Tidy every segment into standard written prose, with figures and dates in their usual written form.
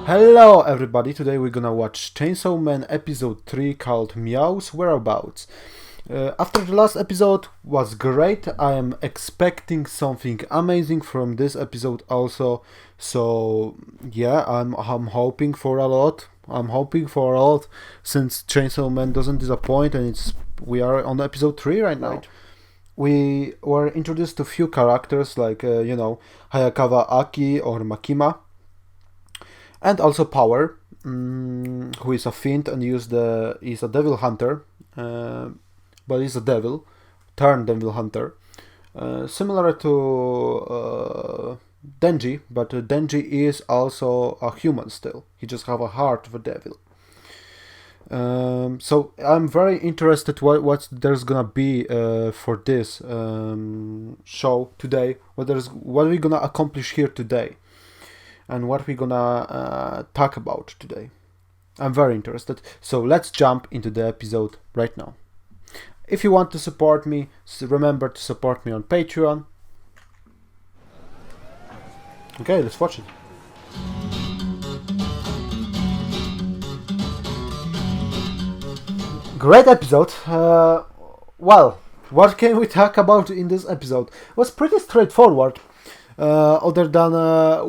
Hello everybody, today we're gonna watch Chainsaw Man episode 3 called Meow's Whereabouts. After the last episode was great, I am expecting something amazing from this episode also. So yeah, I'm hoping for a lot. I'm hoping for a lot since Chainsaw Man doesn't disappoint, and we are on episode 3 right now. We were introduced to few characters like Hayakawa Aki or Makima. And also Power, who is a fiend and is a devil hunter, but he's a devil, turned devil hunter, similar to Denji, but Denji is also a human still. He just have a heart of a devil. So I'm very interested what there's gonna be for this show today. What we're gonna accomplish here today. And what we're gonna talk about today. I'm very interested. So let's jump into the episode right now. If you want to support me, remember to support me on Patreon. Okay, let's watch it. Great episode. Well, what can we talk about in this episode? It was pretty straightforward. Other than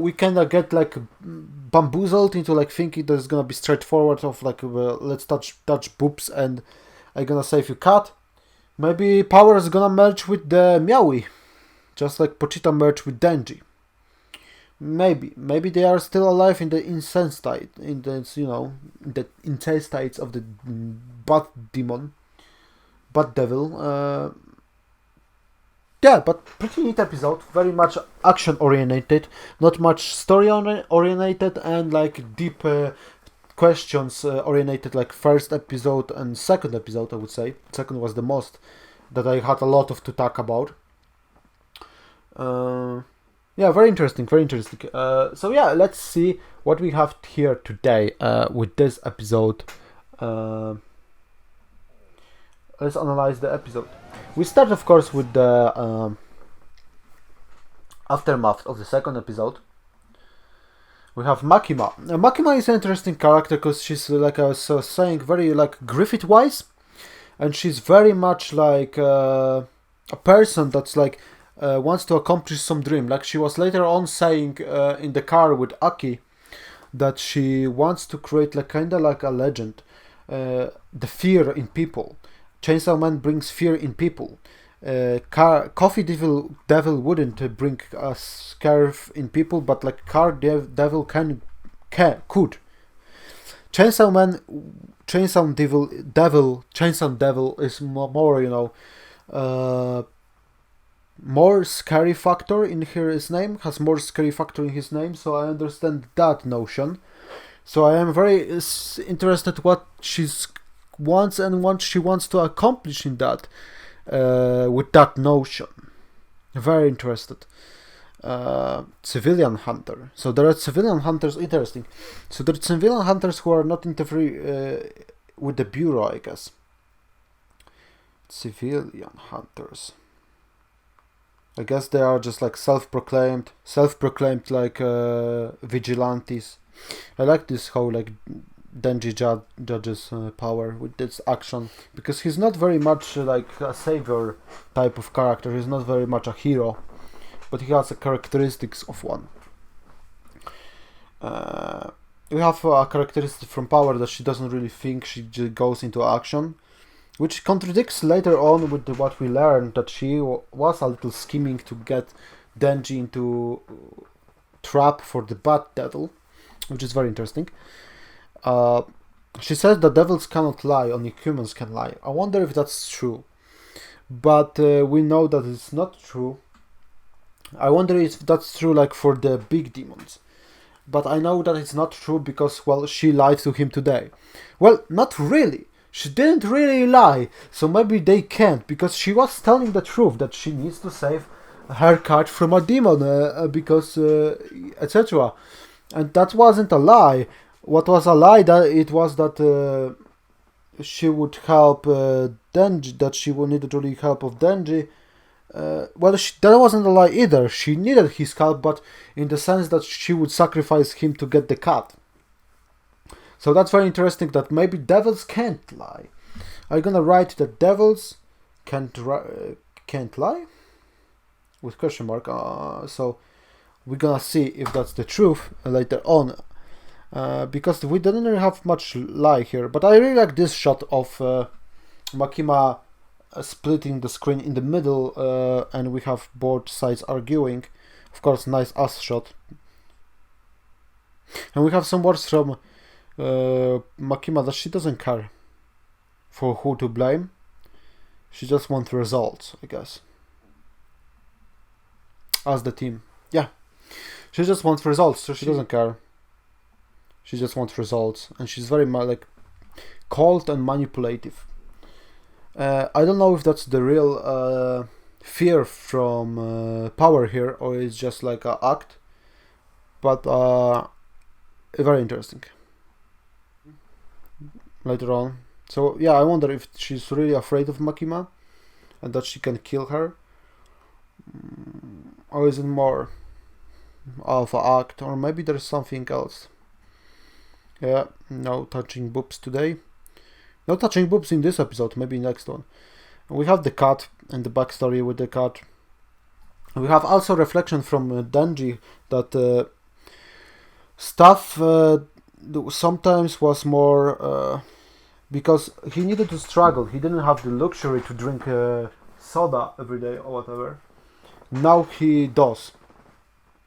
we kind of get like bamboozled into like thinking that it's gonna be straightforward of like let's touch boobs and I'm gonna save you cat. Maybe Power is gonna merge with the Meowie, just like Pochita merged with Denji. Maybe they are still alive in the insane state, in the insane states of the Bat Demon, Bat Devil. Yeah, but pretty neat episode. Very much action oriented, not much story oriented, and like deep questions oriented. Like first episode and second episode, I would say. Second was the most that I had a lot of to talk about. Yeah, very interesting, very interesting. So yeah, let's see what we have here today with this episode. Let's analyze the episode. We start, of course, with the aftermath of the second episode. We have Makima. Makima is an interesting character because she's, like I was saying, very like Griffith-wise, and she's very much like a person that's like wants to accomplish some dream. Like she was later on saying in the car with Aki that she wants to create like kind of like a legend, the fear in people. Chainsaw Man brings fear in people. Coffee Devil wouldn't bring a scare in people, but like Car Devil could. Chainsaw Devil is more more scary factor in his name. Has more scary factor in his name, so I understand that notion. So I am very interested what she's wants and what she wants to accomplish in that with that notion. Very interested. Civilian hunter. So there are civilian hunters. Interesting. So there are civilian hunters who are not interfering with the bureau, I guess. Civilian hunters. I guess they are just like self-proclaimed like vigilantes. I like this whole like Denji judges Power with this action, because he's not very much like a savior type of character. He's not very much a hero, but he has the characteristics of one. We have a characteristic from Power that she doesn't really think, she just goes into action, which contradicts later on with what we learned, that she was a little scheming to get Denji into trap for the Bat Devil, which is very interesting. She says that devils cannot lie, only humans can lie. I wonder if that's true, but we know that it's not true. I wonder if that's true like for the big demons, but I know that it's not true because, well, she lied to him today. Well, not really. She didn't really lie, so maybe they can't, because she was telling the truth that she needs to save her cat from a demon because etc. And that wasn't a lie. What was a lie? That it was that she would help Denji, that she needed really help of Denji. That wasn't a lie either. She needed his help, but in the sense that she would sacrifice him to get the cat. So that's very interesting that maybe devils can't lie. I'm gonna write that devils can't lie with question mark. So we're gonna see if that's the truth later on, because we didn't really have much lie here. But I really like this shot of Makima splitting the screen in the middle, and we have both sides arguing. Of course, nice ass shot. And we have some words from Makima that she doesn't care for who to blame. She just wants results, I guess. As the team. Yeah. She just wants results, so she doesn't care. She just wants results. And she's very like cold and manipulative. I don't know if that's the real fear from Power here, or it's just like an act. But very interesting. Later on. So yeah, I wonder if she's really afraid of Makima and that she can kill her. Or is it more of an act? Or maybe there's something else. Yeah, no touching boobs today. No touching boobs in this episode, maybe next one. We have the cat and the backstory with the cat. We have also reflection from Denji that stuff sometimes was more because he needed to struggle. He didn't have the luxury to drink soda every day or whatever. Now he does.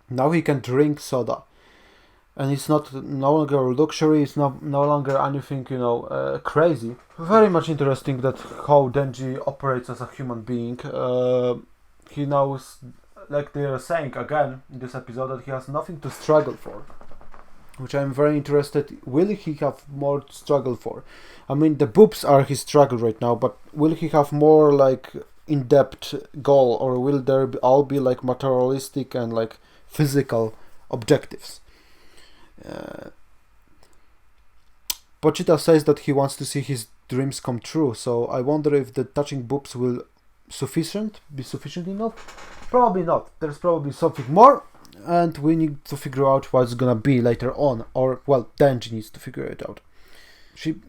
Now he can drink soda. And it's no longer a luxury, it's no longer anything, crazy. Very much interesting that how Denji operates as a human being. He knows, like they are saying again in this episode, that he has nothing to struggle for. Which I'm very interested, will he have more to struggle for? I mean, the boobs are his struggle right now, but will he have more like in-depth goal, or will there all be like materialistic and like physical objectives? Pochita says that he wants to see his dreams come true, so I wonder if the touching boobs will be sufficient enough? Probably not. There's probably something more, and we need to figure out what it's gonna be later on, or well, Denji needs to figure it out.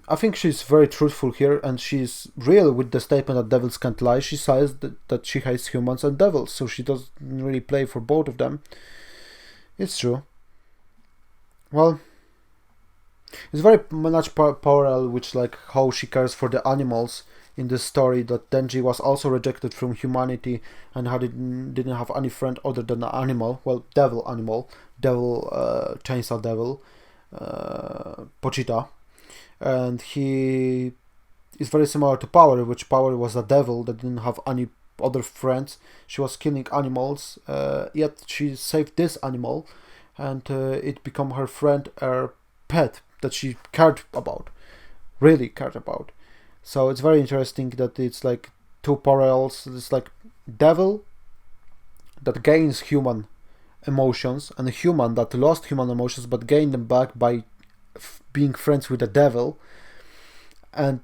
I think she's very truthful here, and she's real with the statement that devils can't lie. She says that she hates humans and devils, so she doesn't really play for both of them. It's true. Well, it's very much parallel with like how she cares for the animals in this story, that Denji was also rejected from humanity and didn't have any friend other than an animal. Well, chainsaw devil, Pochita. And he is very similar to Power, which Power was a devil that didn't have any other friends. She was killing animals, yet she saved this animal, and it became her friend, her pet that she really cared about. So it's very interesting that it's like two parallels. It's like devil that gains human emotions, and a human that lost human emotions but gained them back by being friends with the devil, and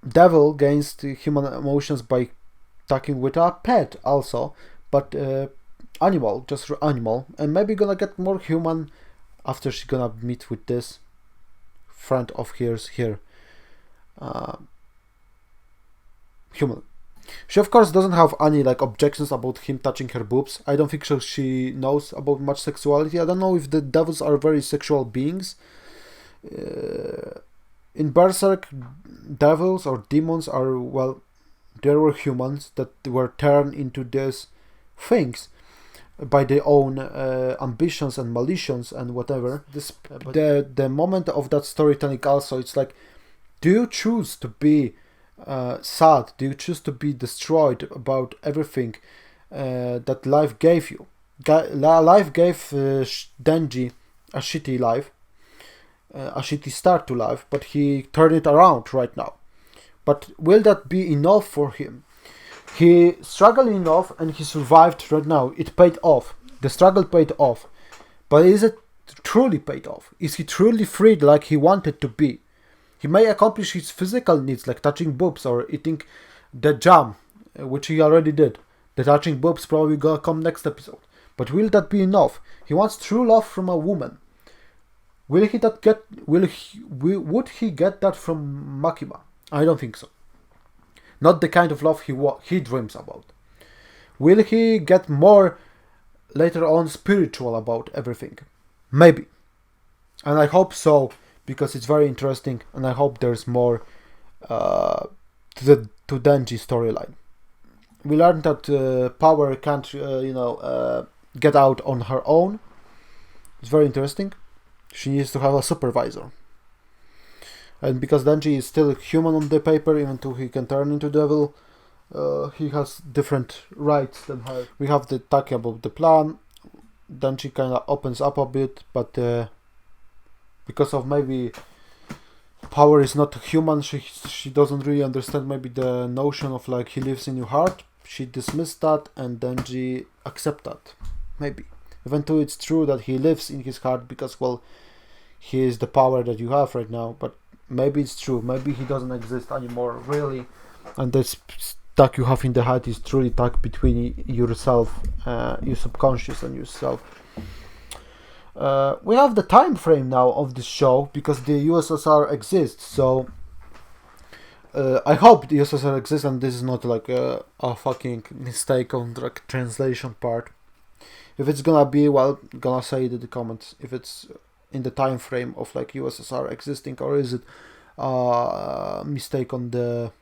devil gains the human emotions by talking with a pet also, but just animal, and maybe gonna get more human after she gonna meet with this friend of hers here. Human. She of course doesn't have any like objections about him touching her boobs. I don't think she knows about much sexuality. I don't know if the devils are very sexual beings. In Berserk, devils or demons are, well, there were humans that were turned into these things by their own ambitions and malicious and whatever. The moment of that storytelling also, it's like, do you choose to be sad? Do you choose to be destroyed about everything that life gave you? Life gave Denji a shitty life, a shitty start to life, but he turned it around right now. But will that be enough for him? He struggled enough and he survived right now. It paid off. The struggle paid off. But is it truly paid off? Is he truly freed like he wanted to be? He may accomplish his physical needs like touching boobs or eating the jam, which he already did. The touching boobs probably gonna come next episode. But will that be enough? He wants true love from a woman. Will he that get? Would he get that from Makima? I don't think so. Not the kind of love he dreams about. Will he get more later on spiritual about everything? Maybe. And I hope so, because it's very interesting, and I hope there's more to Denji storyline. We learned that Power can't, get out on her own. It's very interesting. She needs to have a supervisor. And because Denji is still human on the paper, even though he can turn into devil, he has different rights than her. We have the talking about the plan. Denji kind of opens up a bit, but because of maybe Power is not human, she doesn't really understand maybe the notion of like he lives in your heart. She dismissed that, and Denji accept that. Maybe. Even though it's true that he lives in his heart because, well, he is the power that you have right now, but maybe it's true. Maybe he doesn't exist anymore, really. And this stuck you have in the head is truly stuck between yourself, your subconscious, and yourself. We have the time frame now of this show because the USSR exists, so I hope the USSR exists and this is not like a fucking mistake on the like, translation part. If it's gonna be, well, gonna say it in the comments if it's in the time frame of like USSR existing, or is it a mistake on the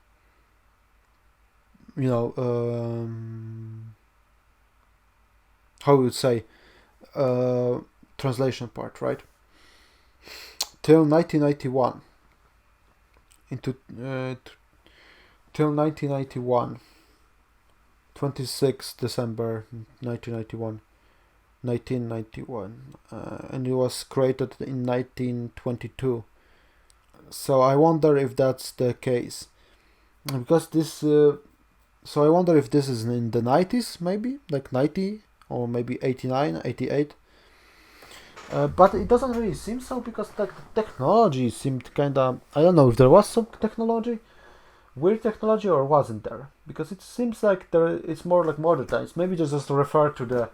how would say translation part, right? Till 1991 into till 1991, 26 December 1991, and it was created in 1922. So I wonder if that's the case, because this so I wonder if this is in the 90s, maybe like 90 or maybe 89, 88. But it doesn't really seem so, because like the technology seemed kinda, I don't know if there was some technology, weird technology, or wasn't there, because it seems like it's more like modern times. Maybe they just refer to the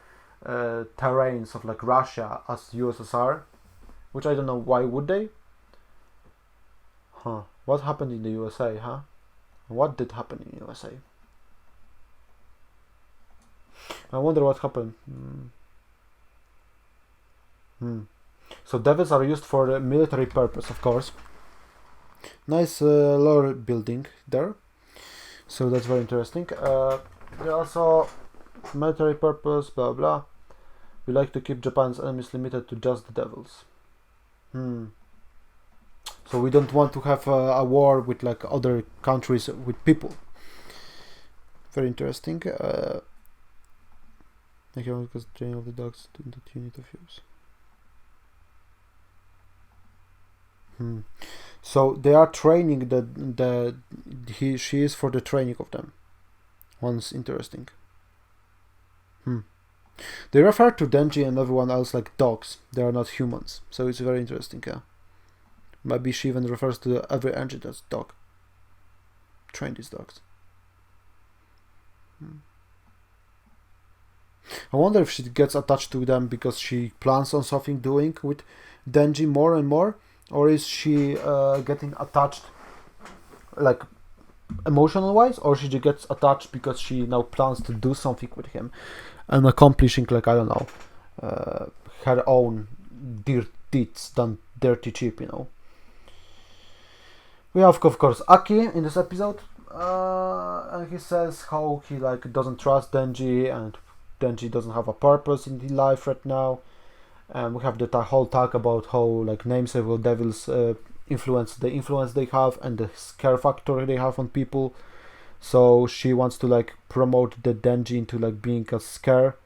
terrains of like Russia as USSR, which I don't know, why would they? What happened in the USA, What did happen in USA? I wonder what happened. So devils are used for the military purpose, of course. Nice lore building there. So that's very interesting. They also military purpose, blah blah. We like to keep Japan's enemies limited to just the devils. So we don't want to have a war with like other countries with people. Very interesting. Because training of the dogs in that unit of yours. So they are training she is for the training of them. One's interesting. They refer to Denji and everyone else like dogs. They are not humans. So it's very interesting, yeah. Maybe she even refers to every engine as dog. Train these dogs. I wonder if she gets attached to them because she plans on something doing with Denji more and more, or is she getting attached like emotional wise, or she just gets attached because she now plans to do something with him and accomplishing, like, I don't know, her own deeds done dirty cheap, We have, of course, Aki in this episode, and he says how he like doesn't trust Denji, and Denji doesn't have a purpose in his life right now. And we have the whole talk about how like namesake devils influence they have and the scare factor they have on people. So she wants to like promote the Denji into like being a scare.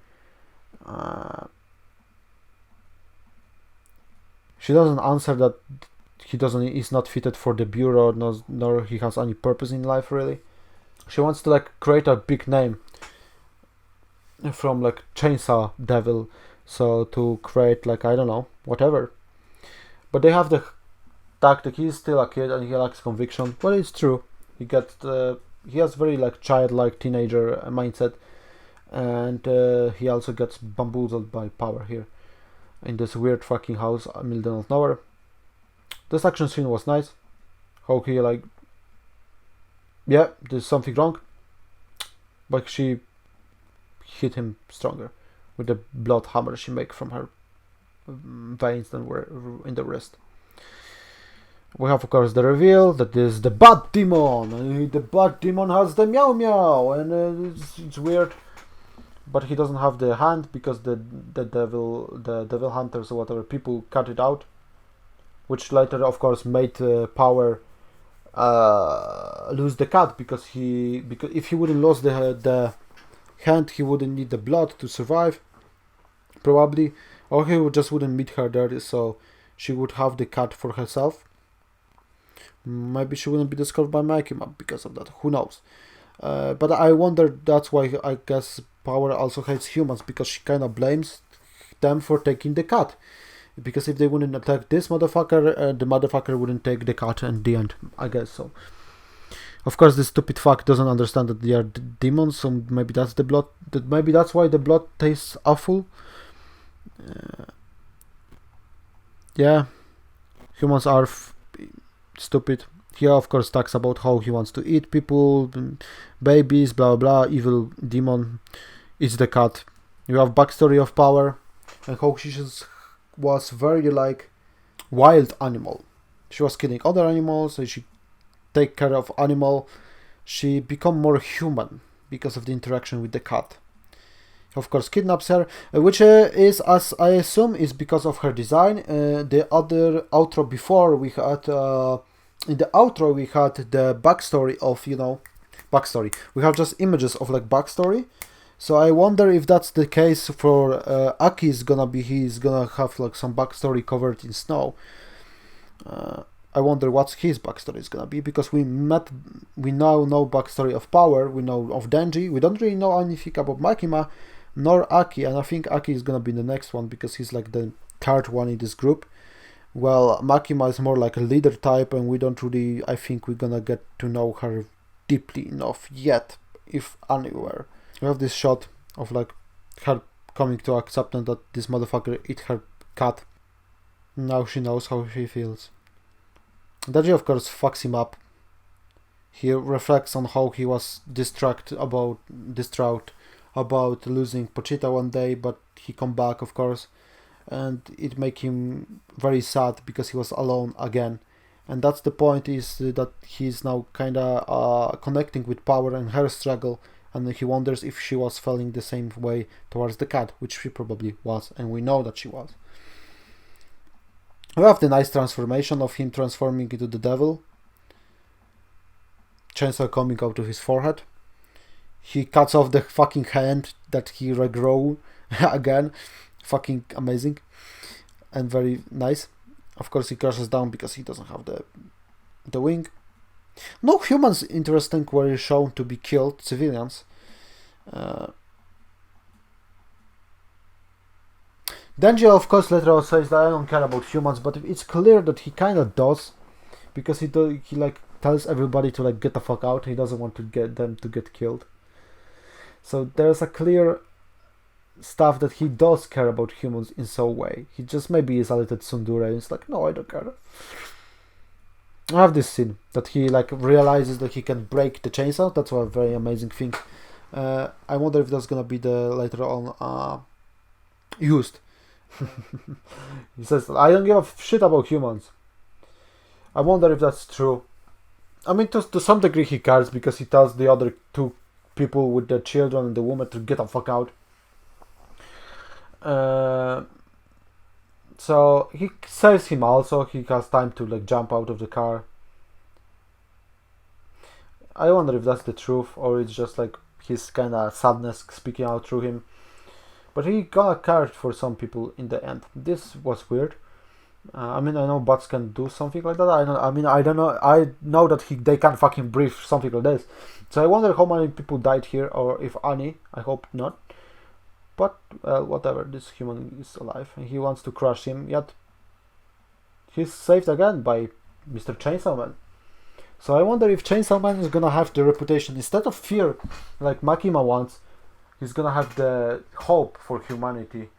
She doesn't answer that he's not fitted for the bureau, nor he has any purpose in life really. She wants to like create a big name from like Chainsaw Devil, so to create like, I don't know, whatever. But they have the tactic, he's still a kid and he lacks conviction. Well, it's true, he has very like childlike teenager mindset, and he also gets bamboozled by Power here. in this weird fucking house middle of nowhere. This action scene was nice. How he like, yeah, there's something wrong, but she hit him stronger with the blood hammer she make from her veins than were in the wrist. We have, of course, the reveal that this is the Bat Demon, and the Bat Demon has the Meow Meow, and it's weird, but he doesn't have the hand because the devil hunters or whatever people cut it out, which later, of course, made Power lose the cat because if he wouldn't lose the hand, he wouldn't need the blood to survive, probably, or he just wouldn't meet her there, so she would have the cat for herself. Maybe she wouldn't be discovered by Makima because of that. Who knows? But I wonder, that's why I guess Power also hates humans, because she kind of blames them for taking the cat. Because if they wouldn't attack this motherfucker, the motherfucker wouldn't take the cat in the end. I guess so. Of course, this stupid fuck doesn't understand that they are demons, so maybe that's the blood. Maybe that's why the blood tastes awful. Yeah, humans are stupid. He of course talks about how he wants to eat people, babies, blah blah. Evil demon eats the cat. You have backstory of Power and how she was very like wild animal. She was killing other animals, and she take care of animal. She become more human because of the interaction with the cat. Of course, kidnaps her, which is, as I assume, is because of her design. The other outro before we had, in the outro we had the backstory of, backstory. We have just images of like backstory. So I wonder if that's the case for Aki. He's gonna have like some backstory covered in snow. I wonder what his backstory is gonna be, because we now know backstory of Power, we know of Denji, we don't really know anything about Makima, nor Aki, and I think Aki is gonna be the next one because he's like the third one in this group. Well, Makima is more like a leader type, and we don't really, I think we're gonna get to know her deeply enough yet, if anywhere. We have this shot of like her coming to acceptance that this motherfucker ate her cat. Now she knows how she feels. Denji of course fucks him up. He reflects on how he was distraught about losing Pochita one day, but he come back, of course, and it make him very sad because he was alone again. And that's the point, is that he's now kinda connecting with Power and her struggle, and he wonders if she was feeling the same way towards the cat, which she probably was, and we know that she was. We have the nice transformation of him transforming into the devil. Chainsaw coming out of his forehead. He cuts off the fucking hand that he regrow again. Fucking amazing. And very nice. Of course he crashes down because he doesn't have the wing. No humans, interesting, were shown to be killed, civilians. Denji, of course, later on says that I don't care about humans, but it's clear that he kind of does, because he like tells everybody to like get the fuck out. He doesn't want to get them to get killed. So there's a clear stuff that he does care about humans in some way. He just maybe is a little tsundere and it's like, no, I don't care. I have this scene that he like realizes that he can break the chainsaw. That's a very amazing thing. I wonder if that's gonna be the later on used. He says, I don't give a shit about humans. I wonder if that's true. I mean, to some degree he cares, because he tells the other two people with the children and the woman to get the fuck out. So he saves him also. He has time to like jump out of the car. I wonder if that's the truth, or it's just like his kind of sadness speaking out through him. But he got cared for some people in the end. This was weird. I mean, I know bots can do something like that. I don't know. I know that they can't fucking breathe, something like this. So I wonder how many people died here, or if any. I hope not. But whatever. This human is alive, and he wants to crush him. Yet he's saved again by Mr. Chainsaw Man. So I wonder if Chainsaw Man is gonna have the reputation, instead of fear, like Makima wants. He's gonna have the hope for humanity,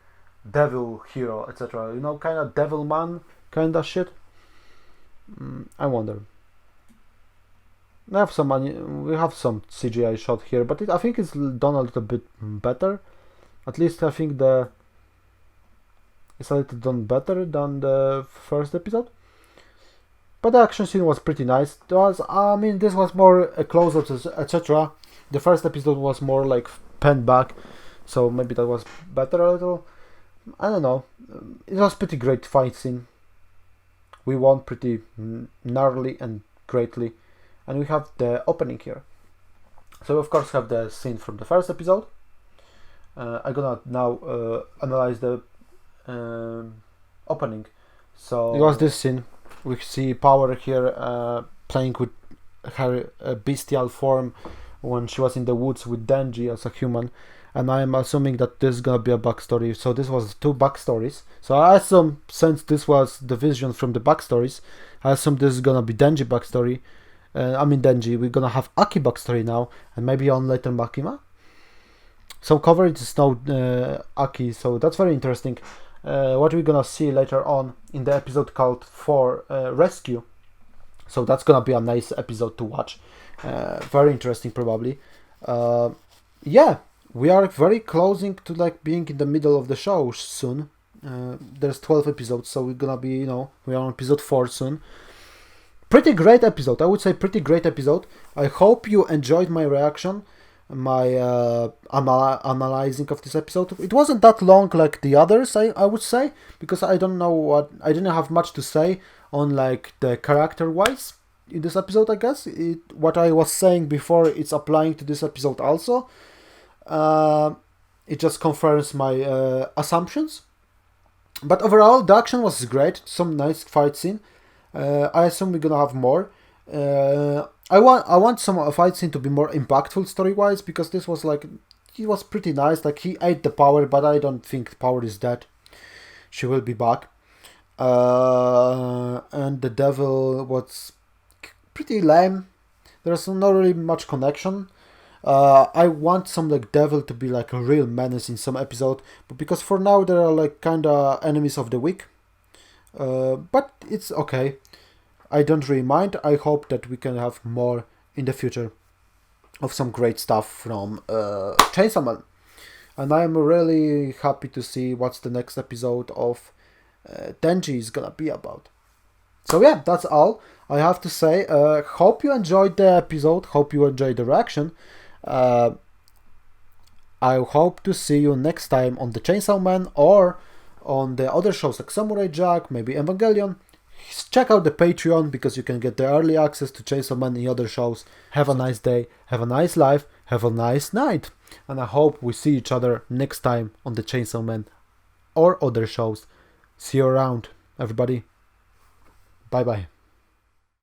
devil hero, etc. You know, kind of devil man kind of shit. I wonder. We have some CGI shot here, but I think it's done a little bit better. At least I think it's a little done better than the first episode. But the action scene was pretty nice. This was more a close-ups, etc. The first episode was more like panned back, so maybe that was better a little. I don't know. It was pretty great fight scene. We won pretty gnarly and greatly, and we have the opening here. So we of course have the scene from the first episode. I'm gonna now analyze the opening. So it was this scene. We see Power here playing with her bestial form when she was in the woods with Denji as a human, and I'm assuming that this is gonna be a backstory. So this was 2 backstories. So I assume, since this was the vision from the backstories, I assume this is gonna be Denji backstory. Denji, we're gonna have Aki backstory now, and maybe on later Makima. Some coverage is now Aki, so that's very interesting. What we're gonna see later on in the episode called For Rescue. So that's gonna be a nice episode to watch. Very interesting, probably. Yeah, we are very closing to like being in the middle of the show soon. There's 12 episodes, so we're gonna be, we are on episode 4 soon. Pretty great episode, I would say pretty great episode. I hope you enjoyed my reaction, my analyzing of this episode. It wasn't that long like the others, I would say, because I didn't have much to say on like the character wise in this episode. I guess what I was saying before, it's applying to this episode also. It just confirms my assumptions. But overall, the action was great. Some nice fight scene. I assume we're gonna have more. I want some fight scene to be more impactful story-wise, because this was like, it was pretty nice. Like, he ate the Power, but I don't think Power is dead. She will be back. And the Devil was pretty lame. There's not really much connection. I want some like Devil to be like a real menace in some episode, but because for now there are like kinda enemies of the week. But it's okay. I don't really mind. I hope that we can have more in the future of some great stuff from Chainsaw Man. And I am really happy to see what's the next episode of Denji is gonna be about. So yeah, that's all I have to say. Hope you enjoyed the episode. Hope you enjoyed the reaction. I hope to see you next time on the Chainsaw Man or on the other shows like Samurai Jack, maybe Evangelion. Check out the Patreon because you can get the early access to Chainsaw Man and other shows. Have a nice day, have a nice life, have a nice night. And I hope we see each other next time on the Chainsaw Man or other shows. See you around, everybody. Bye bye.